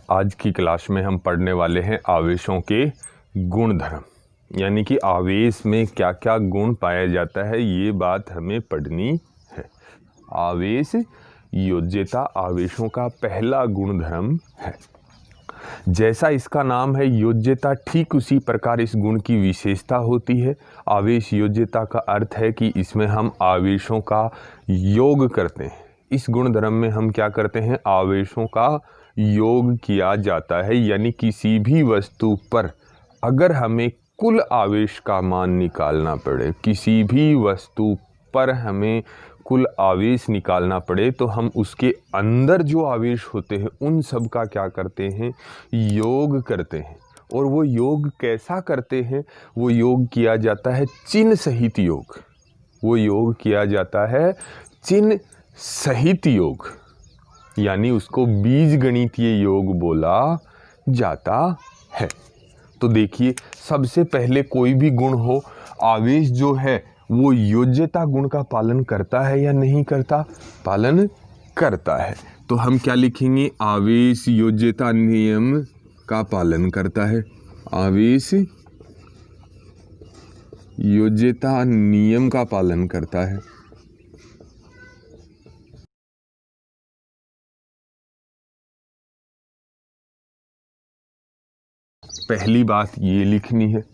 आज की क्लास में हम पढ़ने वाले हैं आवेशों के गुणधर्म, यानी कि आवेश में क्या क्या गुण पाया जाता है, ये बात हमें पढ़नी है। आवेश योज्यता आवेशों का पहला गुणधर्म है। जैसा इसका नाम है योज्यता, ठीक उसी प्रकार इस गुण की विशेषता होती है। आवेश योज्यता का अर्थ है कि इसमें हम आवेशों का योग करते हैं। इस गुणधर्म में हम क्या करते हैं, आवेशों का योग किया जाता है, यानी किसी भी वस्तु पर अगर हमें कुल आवेश का मान निकालना पड़े, किसी भी वस्तु पर हमें कुल आवेश निकालना पड़े, तो हम उसके अंदर जो आवेश होते हैं उन सब का क्या करते हैं, योग करते हैं। और वो योग कैसा करते हैं, वो योग किया जाता है चिन्ह सहित योग। वो योग किया जाता है चिन्ह सहित योग, यानी उसको बीजगणितीय योग बोला जाता है। तो देखिए, सबसे पहले कोई भी गुण हो, आवेश जो है वो योज्यता गुण का पालन करता है या नहीं करता, पालन करता है। तो हम क्या लिखेंगे, आवेश योज्यता नियम का पालन करता है। आवेश योज्यता नियम का पालन करता है। पहली बात ये लिखनी है।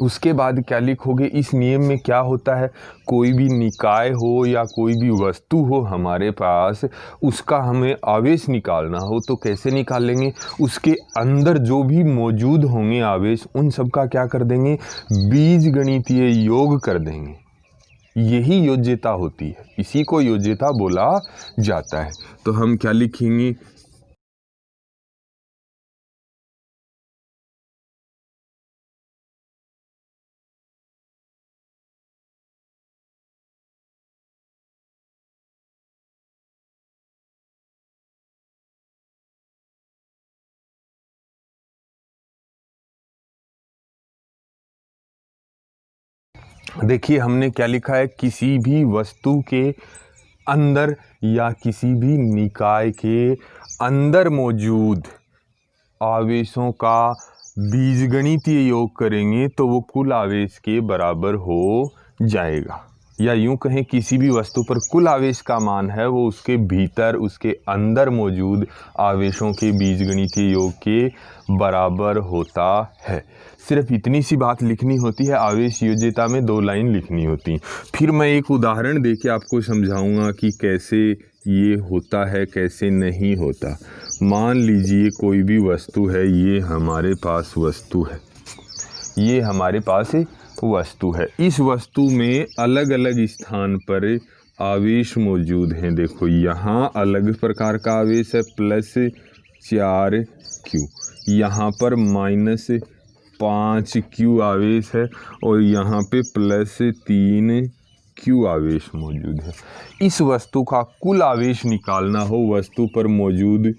उसके बाद क्या लिखोगे, इस नियम में क्या होता है, कोई भी निकाय हो या कोई भी वस्तु हो हमारे पास, उसका हमें आवेश निकालना हो तो कैसे निकालेंगे, उसके अंदर जो भी मौजूद होंगे आवेश, उन सब का क्या कर देंगे, बीजगणितीय योग कर देंगे। यही योज्यता होती है, इसी को योज्यता बोला जाता है। तो हम क्या लिखेंगे, देखिए हमने क्या लिखा है, किसी भी वस्तु के अंदर या किसी भी निकाय के अंदर मौजूद आवेशों का बीजगणितीय योग करेंगे तो वो कुल आवेश के बराबर हो जाएगा। या यूं कहें, किसी भी वस्तु पर कुल आवेश का मान है वो उसके भीतर, उसके अंदर मौजूद आवेशों के बीजगणितीय योग के बराबर होता है। सिर्फ इतनी सी बात लिखनी होती है। आवेश योज्यता में 2 लाइन लिखनी होती। फिर मैं एक उदाहरण देके आपको समझाऊंगा कि कैसे ये होता है, कैसे नहीं होता। मान लीजिए कोई भी वस्तु है, ये हमारे पास वस्तु है, ये हमारे पास वस्तु है। इस वस्तु में अलग अलग स्थान पर आवेश मौजूद हैं। देखो यहाँ अलग प्रकार का आवेश है, +4Q, यहाँ पर -5Q आवेश है और यहाँ पे +3Q आवेश मौजूद है। इस वस्तु का कुल आवेश निकालना हो, वस्तु पर मौजूद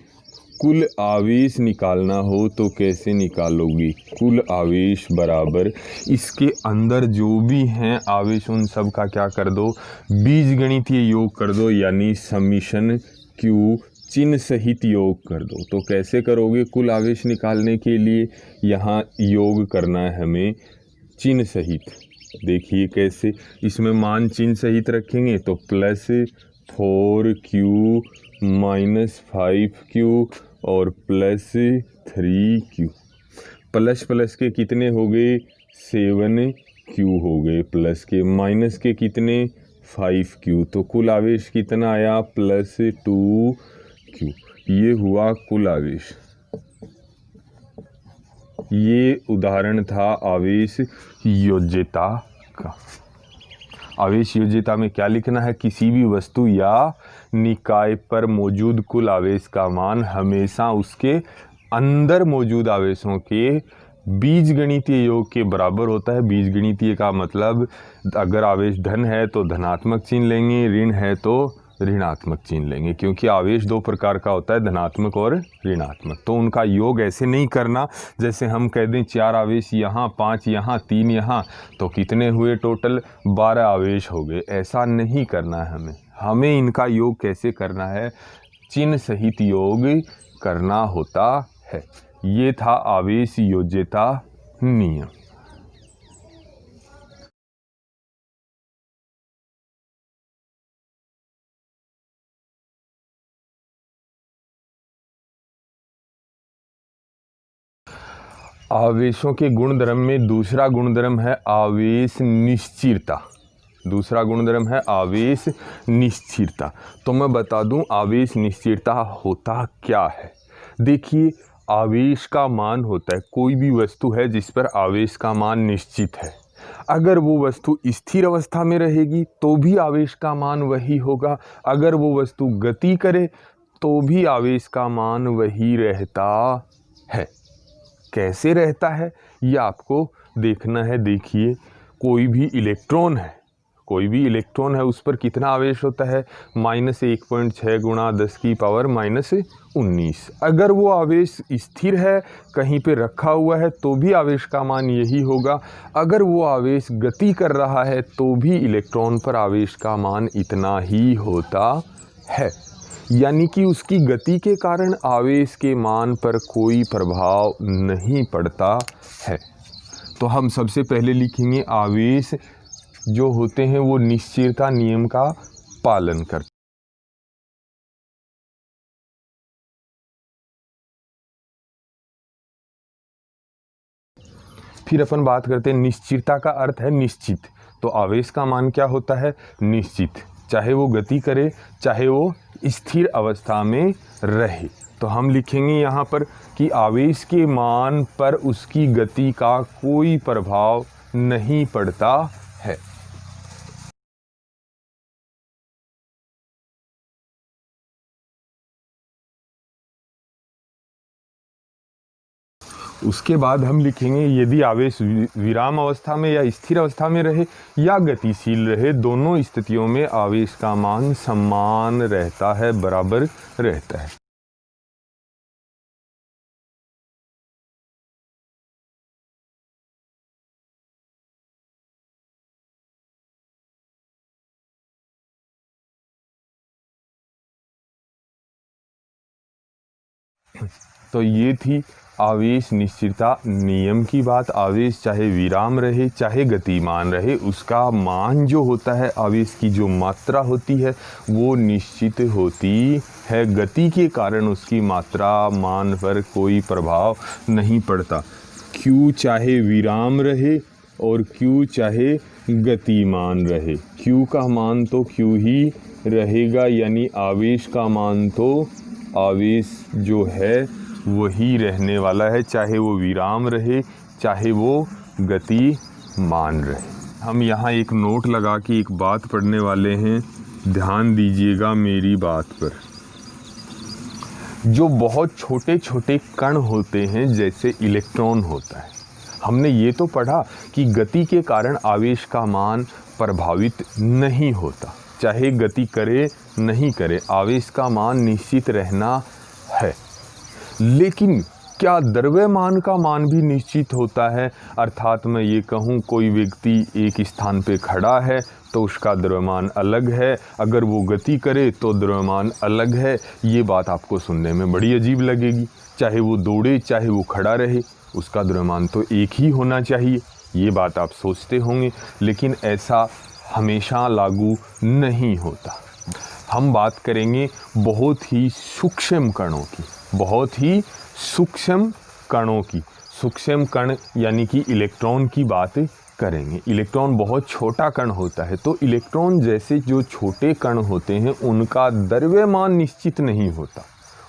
कुल आवेश निकालना हो तो कैसे निकालोगी, कुल आवेश बराबर इसके अंदर जो भी हैं आवेश उन सब का क्या कर दो, बीजगणितीय योग कर दो, यानी समीशन Q चिन्ह सहित योग कर दो। तो कैसे करोगे, कुल आवेश निकालने के लिए यहाँ योग करना है हमें चिन्ह सहित। देखिए कैसे, इसमें मान चिन्ह सहित रखेंगे तो +4Q -5Q और +3Q। प्लस प्लस के कितने हो गए, 7Q हो गए, प्लस के माइनस के कितने 5Q। तो कुल आवेश कितना आया, +2Q। ये हुआ कुल आवेश। ये उदाहरण था आवेश योज्यता का। आवेश योज्यता में क्या लिखना है, किसी भी वस्तु या निकाय पर मौजूद कुल आवेश का मान हमेशा उसके अंदर मौजूद आवेशों के बीजगणितीय योग के बराबर होता है। बीजगणितीय का मतलब, अगर आवेश धन है तो धनात्मक चिन्ह लेंगे, ऋण है तो ऋणात्मक चिन्ह लेंगे, क्योंकि आवेश 2 प्रकार का होता है, धनात्मक और ऋणात्मक। तो उनका योग ऐसे नहीं करना जैसे हम कह दें 4 आवेश यहाँ, 5 यहाँ, 3 यहाँ, तो कितने हुए, टोटल 12 आवेश हो गए। ऐसा नहीं करना है हमें इनका योग कैसे करना है, चिन्ह सहित योग करना होता है। ये था आवेश योज्यता नियम। आवेशों के गुणधर्म में दूसरा गुणधर्म है आवेश निश्चिरता। दूसरा गुणधर्म है आवेश निश्चिरता। तो मैं बता दूं आवेश निश्चिरता होता क्या है। देखिए, आवेश का मान होता है, कोई भी वस्तु है जिस पर आवेश का मान निश्चित है। अगर वो वस्तु स्थिर अवस्था में रहेगी तो भी आवेश का मान वही होगा, अगर वो वस्तु गति करे तो भी आवेश का मान वही रहता है। कैसे रहता है ये आपको देखना है। देखिए, कोई भी इलेक्ट्रॉन है, उस पर कितना आवेश होता है, -1.6 गुणा 10⁻⁻19। अगर वो आवेश स्थिर है, कहीं पे रखा हुआ है, तो भी आवेश का मान यही होगा। अगर वो आवेश गति कर रहा है तो भी इलेक्ट्रॉन पर आवेश का मान इतना ही होता है। यानी कि उसकी गति के कारण आवेश के मान पर कोई प्रभाव नहीं पड़ता है। तो हम सबसे पहले लिखेंगे आवेश जो होते हैं वो निश्चिरता नियम का पालन करते हैं। फिर अपन बात करते हैं निश्चिरता का अर्थ है निश्चित। तो आवेश का मान क्या होता है, निश्चित, चाहे वो गति करे चाहे वो स्थिर अवस्था में रहे। तो हम लिखेंगे यहाँ पर कि आवेश के मान पर उसकी गति का कोई प्रभाव नहीं पड़ता है। उसके बाद हम लिखेंगे यदि आवेश विराम अवस्था में या स्थिर अवस्था में रहे या गतिशील रहे, दोनों स्थितियों में आवेश का मान समान रहता है, बराबर रहता है। तो ये थी आवेश निश्चिरता नियम की बात। आवेश चाहे विराम रहे चाहे गतिमान रहे, उसका मान जो होता है, आवेश की जो मात्रा होती है वो निश्चित होती है। गति के कारण उसकी मात्रा मान पर कोई प्रभाव नहीं पड़ता। Q चाहे विराम रहे और Q चाहे गतिमान रहे, Q का मान तो Q ही रहेगा, यानी आवेश का मान तो आवेश जो है वही रहने वाला है, चाहे वो विराम रहे चाहे वो गतिमान रहे। हम यहाँ एक नोट लगा के एक बात पढ़ने वाले हैं, ध्यान दीजिएगा मेरी बात पर। जो बहुत छोटे छोटे कण होते हैं जैसे इलेक्ट्रॉन होता है, हमने ये तो पढ़ा कि गति के कारण आवेश का मान प्रभावित नहीं होता, चाहे गति करे नहीं करे आवेश का मान निश्चित रहना है। लेकिन क्या द्रव्यमान का मान भी निश्चित होता है? अर्थात मैं ये कहूँ कोई व्यक्ति एक स्थान पे खड़ा है तो उसका द्रव्यमान अलग है, अगर वो गति करे तो द्रव्यमान अलग है। ये बात आपको सुनने में बड़ी अजीब लगेगी। चाहे वो दौड़े चाहे वो खड़ा रहे, उसका द्रव्यमान तो एक ही होना चाहिए, ये बात आप सोचते होंगे, लेकिन ऐसा हमेशा लागू नहीं होता। हम बात करेंगे बहुत ही सूक्ष्म कणों की, बहुत ही सूक्ष्म कणों की। सूक्ष्म कण यानी कि इलेक्ट्रॉन की बात करेंगे। इलेक्ट्रॉन बहुत छोटा कण होता है, तो इलेक्ट्रॉन जैसे जो छोटे कण होते हैं उनका द्रव्यमान निश्चित नहीं होता,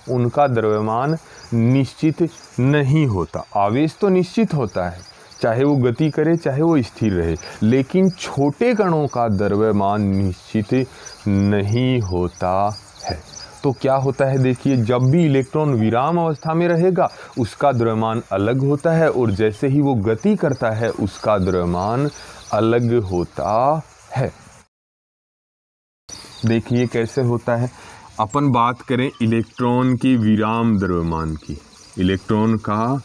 उनका द्रव्यमान निश्चित नहीं होता। आवेश तो निश्चित होता है, चाहे वो गति करे चाहे वो स्थिर रहे, लेकिन छोटे कणों का द्रव्यमान निश्चित नहीं होता है। तो क्या होता है, देखिए, जब भी इलेक्ट्रॉन विराम अवस्था में रहेगा उसका द्रव्यमान अलग होता है, और जैसे ही वो गति करता है उसका द्रव्यमान अलग होता है। देखिए कैसे होता है। अपन बात करें इलेक्ट्रॉन के विराम द्रव्यमान की। इलेक्ट्रॉन का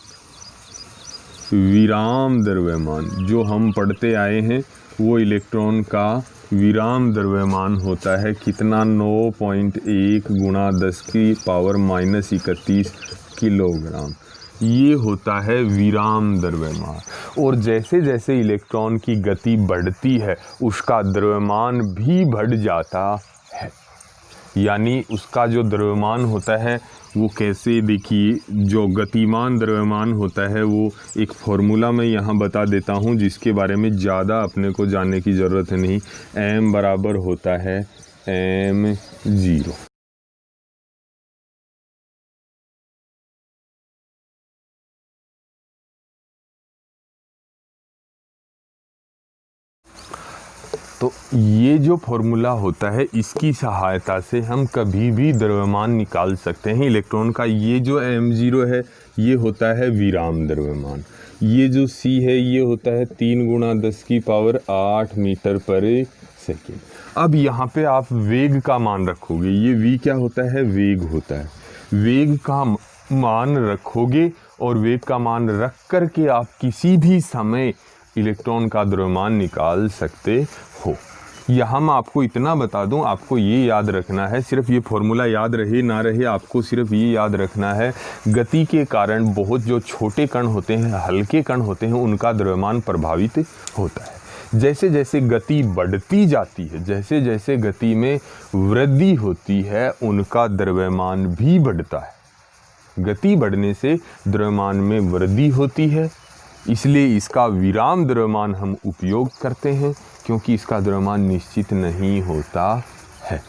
विराम द्रव्यमान जो हम पढ़ते आए हैं वो इलेक्ट्रॉन का विराम द्रव्यमान होता है कितना, 9.1 गुणा 10⁻31 किलोग्राम। ये होता है विराम द्रव्यमान। और जैसे जैसे इलेक्ट्रॉन की गति बढ़ती है उसका द्रव्यमान भी बढ़ जाता है। यानी उसका जो द्रव्यमान होता है वो कैसे, देखिए जो गतिमान द्रव्यमान होता है वो एक फॉर्मूला मैं यहाँ बता देता हूँ जिसके बारे में ज़्यादा अपने को जानने की ज़रूरत नहीं। m बराबर होता है m0। तो ये जो फॉर्मूला होता है इसकी सहायता से हम कभी भी द्रव्यमान निकाल सकते हैं इलेक्ट्रॉन का। ये जो m0 है ये होता है विराम द्रव्यमान। ये जो c है ये होता है 3 गुणा 10⁸ मीटर पर सेकेंड। अब यहाँ पे आप वेग का मान रखोगे। ये v क्या होता है, वेग होता है। वेग का मान रखोगे और वेग का मान रख कर के आप किसी भी समय इलेक्ट्रॉन का द्रव्यमान निकाल सकते हो। यहाँ मैं आपको इतना बता दूं, आपको ये याद रखना है, सिर्फ ये फॉर्मूला याद रहे ना रहे, आपको सिर्फ ये याद रखना है गति के कारण बहुत जो छोटे कण होते हैं, हल्के कण होते हैं, उनका द्रव्यमान प्रभावित होता है। जैसे जैसे गति बढ़ती जाती है, जैसे जैसे गति में वृद्धि होती है, उनका द्रव्यमान भी बढ़ता है। गति बढ़ने से द्रव्यमान में वृद्धि होती है, इसलिए इसका विराम द्रव्यमान हम उपयोग करते हैं, क्योंकि इसका द्रव्यमान निश्चित नहीं होता है।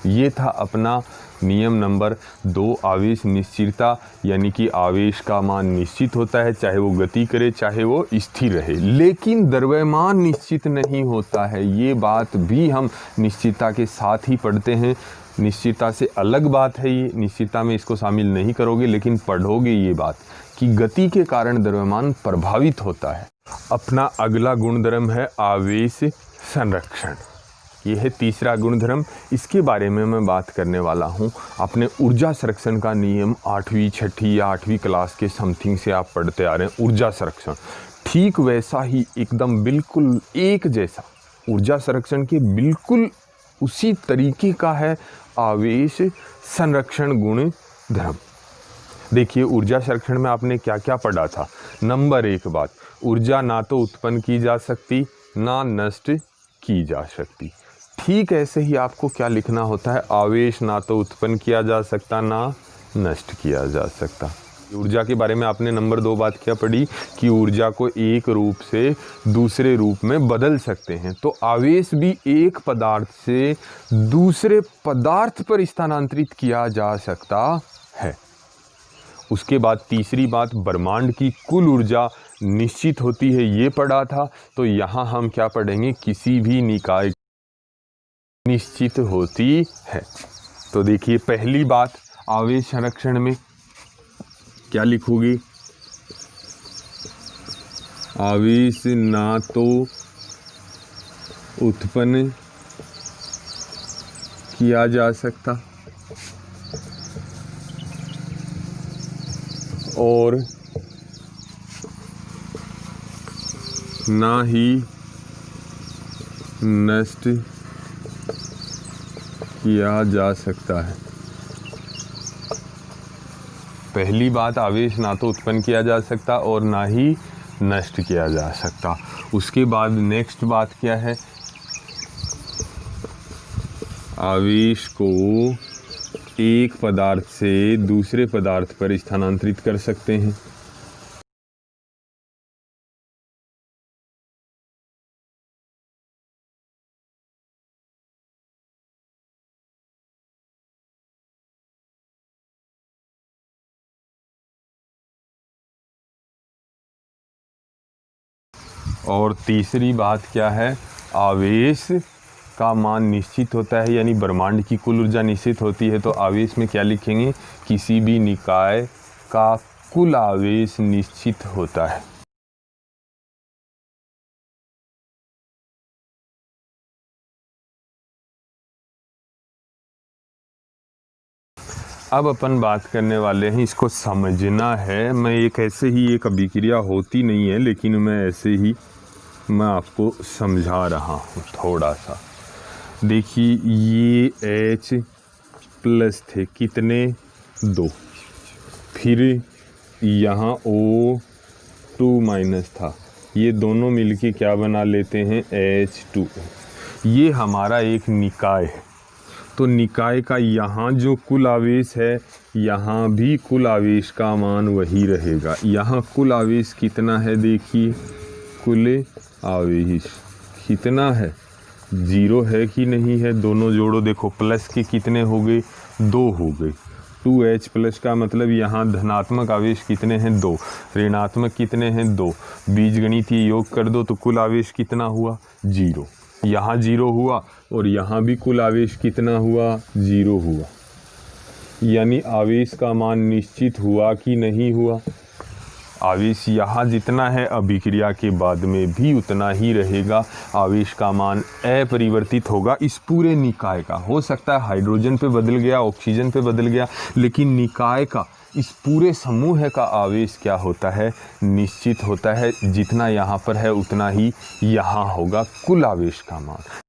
ये था अपना नियम नंबर 2, आवेश निश्चितता, यानी कि आवेश का मान निश्चित होता है, चाहे वो गति करे चाहे वो स्थिर रहे, लेकिन द्रव्यमान निश्चित नहीं होता है। ये बात भी हम निश्चितता के साथ ही पढ़ते हैं। निश्चितता से अलग बात है ये, निश्चितता में इसको शामिल नहीं करोगे, लेकिन पढ़ोगे ये बात कि गति के कारण द्रव्यमान प्रभावित होता है। अपना अगला गुणधर्म है आवेश संरक्षण। यह है तीसरा गुणधर्म। इसके बारे में मैं बात करने वाला हूँ। अपने ऊर्जा संरक्षण का नियम 8वीं 6ठी या 8वीं क्लास के समथिंग से आप पढ़ते आ रहे हैं। ऊर्जा संरक्षण ठीक वैसा ही, एकदम बिल्कुल एक जैसा, ऊर्जा संरक्षण के बिल्कुल उसी तरीके का है आवेश संरक्षण गुणधर्म। देखिए ऊर्जा संरक्षण में आपने क्या क्या पढ़ा था। नंबर 1 बात, ऊर्जा ना तो उत्पन्न की जा सकती ना नष्ट की जा सकती। ठीक ऐसे ही आपको क्या लिखना होता है, आवेश ना तो उत्पन्न किया जा सकता ना नष्ट किया जा सकता। ऊर्जा के बारे में आपने नंबर 2 बात क्या पढ़ी कि ऊर्जा को एक रूप से दूसरे रूप में बदल सकते हैं। तो आवेश भी एक पदार्थ से दूसरे पदार्थ पर स्थानांतरित किया जा सकता है। उसके बाद तीसरी बात, ब्रह्मांड की कुल ऊर्जा निश्चित होती है, ये पढ़ा था। तो यहाँ हम क्या पढ़ेंगे, किसी भी निकाय निश्चित होती है। तो देखिए पहली बात, आवेश संरक्षण में क्या लिखोगे, आवेश ना तो उत्पन्न किया जा सकता और ना ही नष्ट किया जा सकता है। पहली बात, आवेश ना तो उत्पन्न किया जा सकता और ना ही नष्ट किया जा सकता। उसके बाद नेक्स्ट बात क्या है, आवेश को एक पदार्थ से दूसरे पदार्थ पर स्थानांतरित कर सकते हैं। और तीसरी बात क्या है, आवेश का मान निश्चित होता है, यानी ब्रह्मांड की कुल ऊर्जा निश्चित होती है। तो आवेश में क्या लिखेंगे, किसी भी निकाय का कुल आवेश निश्चित होता है। अब अपन बात करने वाले हैं, इसको समझना है। मैं एक ऐसे ही एक अभिक्रिया होती नहीं है, लेकिन मैं ऐसे ही मैं आपको समझा रहा हूँ थोड़ा सा। देखिए ये H प्लस थे कितने 2, फिर यहाँ O2 माइनस था, ये दोनों मिलके क्या बना लेते हैं H2O। ये हमारा एक निकाय है। तो निकाय का यहाँ जो कुल आवेश है, यहाँ भी कुल आवेश का मान वही रहेगा। यहाँ कुल आवेश कितना है, देखिए कुल आवेश कितना है, 0 है कि नहीं है, दोनों जोड़ो, देखो प्लस के कितने हो गए 2 हो गए। 2H प्लस का मतलब यहाँ धनात्मक आवेश कितने हैं 2, ऋणात्मक कितने हैं 2, बीजगणितीय योग कर दो तो कुल आवेश कितना हुआ 0। यहाँ 0 हुआ और यहाँ भी कुल आवेश कितना हुआ 0 हुआ, यानी आवेश का मान निश्चित हुआ कि नहीं हुआ। आवेश यहाँ जितना है अभिक्रिया के बाद में भी उतना ही रहेगा। आवेश का मान अपरिवर्तित होगा इस पूरे निकाय का। हो सकता है हाइड्रोजन पे बदल गया, ऑक्सीजन पे बदल गया, लेकिन निकाय का इस पूरे समूह का आवेश क्या होता है, निश्चित होता है। जितना यहाँ पर है उतना ही यहाँ होगा कुल आवेश का मान।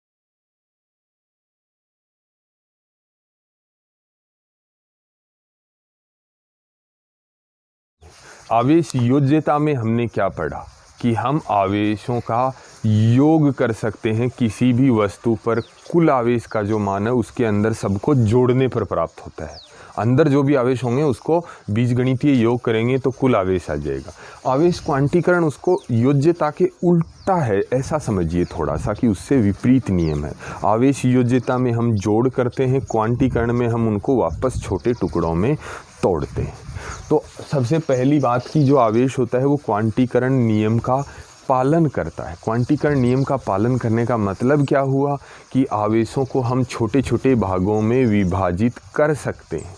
आवेश योज्यता में हमने क्या पढ़ा कि हम आवेशों का योग कर सकते हैं किसी भी वस्तु पर। कुल आवेश का जो मान है उसके अंदर सबको जोड़ने पर प्राप्त होता है। अंदर जो भी आवेश होंगे उसको बीजगणितीय योग करेंगे तो कुल आवेश आ जाएगा। आवेश क्वांटीकरण उसको योज्यता के उल्टा है, ऐसा समझिए थोड़ा सा कि उससे विपरीत नियम है। आवेश योज्यता में हम जोड़ करते हैं, क्वांटीकरण में हम उनको वापस छोटे टुकड़ों में तोड़ते हैं। तो सबसे पहली बात की जो आवेश होता है वो क्वांटीकरण नियम का पालन करता है। क्वांटीकरण नियम का पालन करने का मतलब क्या हुआ कि आवेशों को हम छोटे छोटे भागों में विभाजित कर सकते हैं,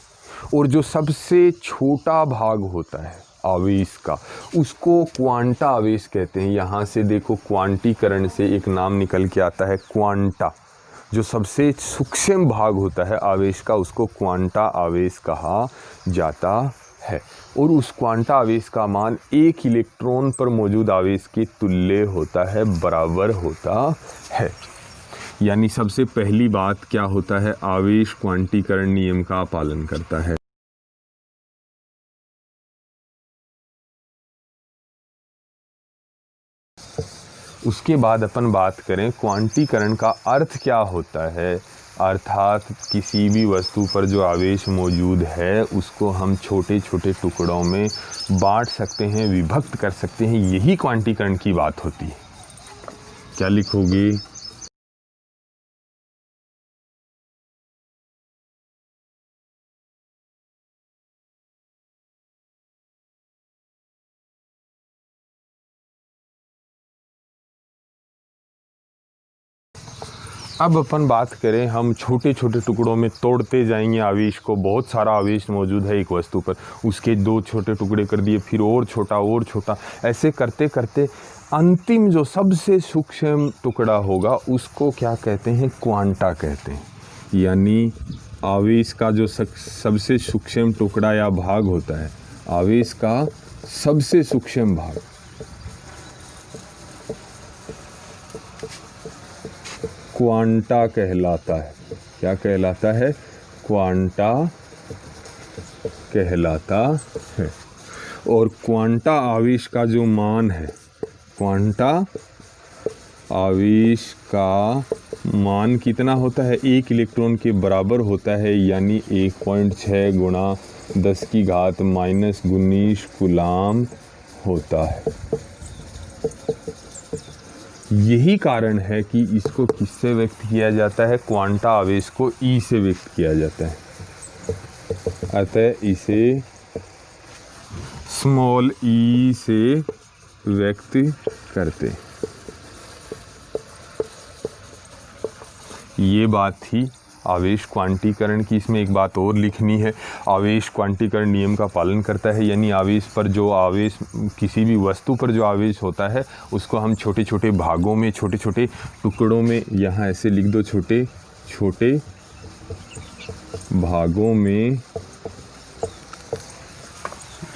और जो सबसे छोटा भाग होता है आवेश का उसको क्वांटा आवेश कहते हैं। यहाँ से देखो क्वांटीकरण से एक नाम निकल के आता है क्वांटा। जो सबसे सूक्ष्म भाग होता है आवेश का उसको क्वांटा आवेश कहा जाता है, और उस क्वांटा आवेश का मान एक इलेक्ट्रॉन पर मौजूद आवेश के तुल्य होता है, बराबर होता है। यानी सबसे पहली बात क्या होता है, आवेश क्वांटीकरण नियम का पालन करता है। उसके बाद अपन बात करें क्वांटीकरण का अर्थ क्या होता है, अर्थात किसी भी वस्तु पर जो आवेश मौजूद है उसको हम छोटे छोटे टुकड़ों में बांट सकते हैं, विभक्त कर सकते हैं। यही क्वांटीकरण की बात होती है। क्या लिखोगे, अब अपन बात करें, हम छोटे छोटे टुकड़ों में तोड़ते जाएंगे आवेश को। बहुत सारा आवेश मौजूद है एक वस्तु पर, उसके 2 छोटे टुकड़े कर दिए, फिर और छोटा, ऐसे करते करते अंतिम जो सबसे सूक्ष्म टुकड़ा होगा उसको क्या कहते हैं, क्वांटा कहते हैं। यानी आवेश का जो सबसे सूक्ष्म टुकड़ा या भाग होता है, आवेश का सबसे सूक्ष्म भाग क्वांटा कहलाता है। क्या कहलाता है, क्वांटा कहलाता है। और क्वांटा आवेश का जो मान है, क्वांटा आवेश का मान कितना होता है, 1 इलेक्ट्रॉन के बराबर होता है, यानी 1.6 गुणा 10 की घात -19 कूलाम होता है। यही कारण है कि इसको किससे व्यक्त किया जाता है, क्वांटा आवेश को ई से व्यक्त किया जाता है। अतः इसे स्मॉल ई से व्यक्त करते। ये बात थी आवेश क्वांटीकरण की। इसमें एक बात और लिखनी है, आवेश क्वांटीकरण नियम का पालन करता है, यानी आवेश पर जो आवेश, किसी भी वस्तु पर जो आवेश होता है उसको हम छोटे छोटे भागों में, छोटे छोटे टुकड़ों में, यहाँ ऐसे लिख दो, छोटे छोटे भागों में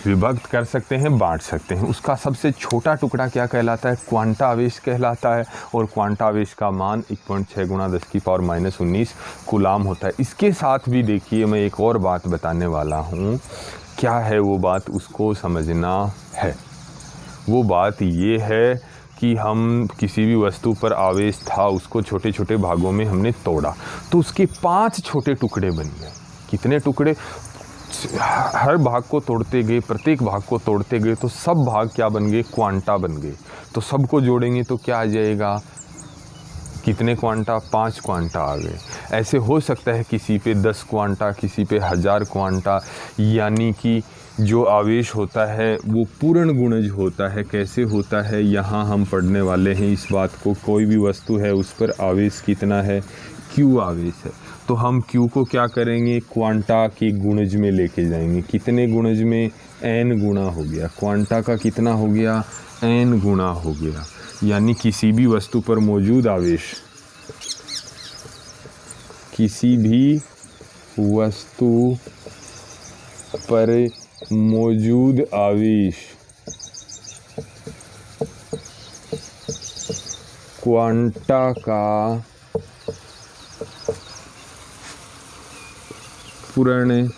विभक्त कर सकते हैं, बांट सकते हैं। उसका सबसे छोटा टुकड़ा क्या कहलाता है? क्वांटा आवेश कहलाता है। और क्वांटा आवेश का मान 1.6 × 10⁻19 कूलाम होता है। इसके साथ भी देखिए मैं एक और बात बताने वाला हूँ। क्या है वो बात, उसको समझना है। वो बात ये है कि हम किसी भी वस्तु पर आवेश था, उसको छोटे छोटे भागों में हमने तोड़ा, तो उसके 5 छोटे टुकड़े बन गए। कितने टुकड़े? हर भाग को तोड़ते गए, प्रत्येक भाग को तोड़ते गए, तो सब भाग क्या बन गए? क्वांटा बन गए। तो सबको जोड़ेंगे तो क्या आ जाएगा? कितने क्वांटा? 5 क्वांटा आ गए। ऐसे हो सकता है किसी पे 10 क्वांटा, किसी पे 1000 क्वांटा। यानी कि जो आवेश होता है वो पूर्ण गुणज होता है। कैसे होता है यहाँ हम पढ़ने वाले हैं इस बात को। कोई भी वस्तु है उस पर आवेश कितना है? Q आवेश है। तो हम Q को क्या करेंगे? क्वांटा के गुणज में लेके जाएंगे। कितने गुणज में? n गुना हो गया। क्वांटा का कितना हो गया? n गुना हो गया। यानी किसी भी वस्तु पर मौजूद आवेश, किसी भी वस्तु पर मौजूद आवेश क्वांटा का पूर्ण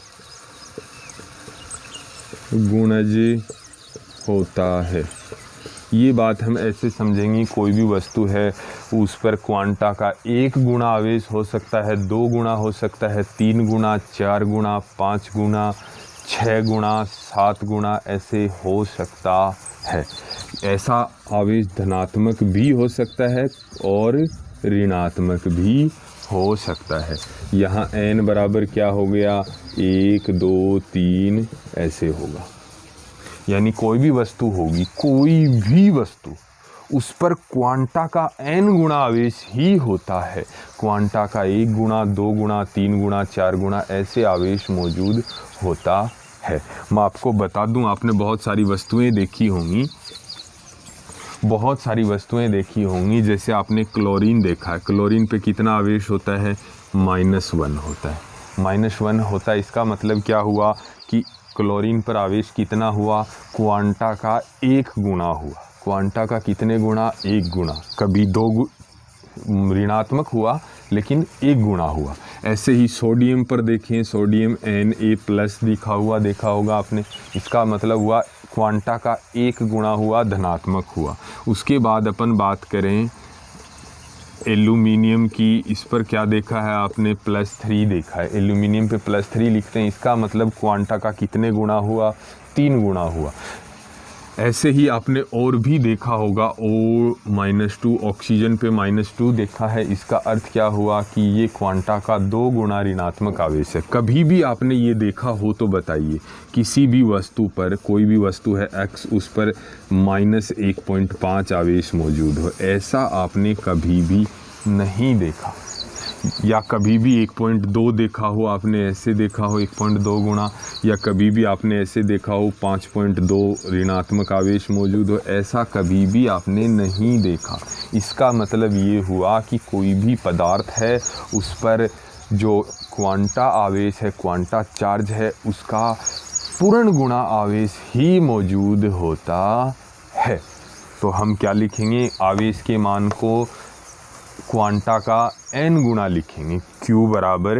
गुणज होता है। ये बात हम ऐसे समझेंगे, कोई भी वस्तु है उस पर क्वांटा का 1 गुना आवेश हो सकता है, 2 गुना हो सकता है, 3 गुना, 4 गुना, 5 गुना, 6 गुना, 7 गुना ऐसे हो सकता है। ऐसा आवेश धनात्मक भी हो सकता है और ऋणात्मक भी हो सकता है। यहाँ n बराबर क्या हो गया? 1, 2, 3 ऐसे होगा। यानी कोई भी वस्तु होगी, कोई भी वस्तु, उस पर क्वांटा का n गुना आवेश ही होता है। क्वांटा का 1 गुना, 2 गुना, 3 गुना, 4 गुना ऐसे आवेश मौजूद होता है। मैं आपको बता दूं, आपने बहुत सारी वस्तुएं देखी होंगी, बहुत सारी वस्तुएं देखी होंगी। जैसे आपने क्लोरीन देखा है। क्लोरीन पे कितना आवेश होता है? -1 होता है। -1 होता है। इसका मतलब क्या हुआ कि क्लोरीन पर आवेश कितना हुआ? क्वांटा का 1 गुना हुआ। क्वांटा का कितने गुना? 1 गुना। कभी 2 ऋणात्मक हुआ लेकिन 1 गुना हुआ। ऐसे ही सोडियम पर देखें, सोडियम Na+ लिखा हुआ देखा होगा आपने। इसका मतलब हुआ क्वांटा का 1 गुना हुआ, धनात्मक हुआ। उसके बाद अपन बात करें एल्यूमिनियम की। इस पर क्या देखा है आपने? +3 देखा है। एल्यूमिनियम पे +3 लिखते हैं। इसका मतलब क्वांटा का कितने गुना हुआ? 3 गुना हुआ। ऐसे ही आपने और भी देखा होगा O-2, ऑक्सीजन पे -2 देखा है। इसका अर्थ क्या हुआ कि ये क्वांटा का 2 गुना ऋणात्मक आवेश है। कभी भी आपने ये देखा हो तो बताइए। किसी भी वस्तु पर, कोई भी वस्तु है X, उस पर -1.5 आवेश मौजूद हो, ऐसा आपने कभी भी नहीं देखा। या कभी भी 1.2 देखा हो आपने, ऐसे देखा हो 1.2 गुना, या कभी भी आपने ऐसे देखा हो 5.2 ऋणात्मक आवेश मौजूद हो, ऐसा कभी भी आपने नहीं देखा। इसका मतलब ये हुआ कि कोई भी पदार्थ है उस पर जो क्वांटा आवेश है, क्वांटा चार्ज है, उसका पूर्ण गुना आवेश ही मौजूद होता है। तो हम क्या लिखेंगे? आवेश के मान को क्वांटा का n गुना लिखेंगे। Q बराबर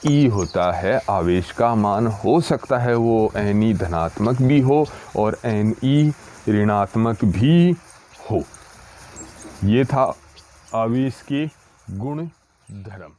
Ne होता है। आवेश का मान हो सकता है वो Ne धनात्मक भी हो और Ne ऋणात्मक भी हो। ये था आवेश के गुण धर्म।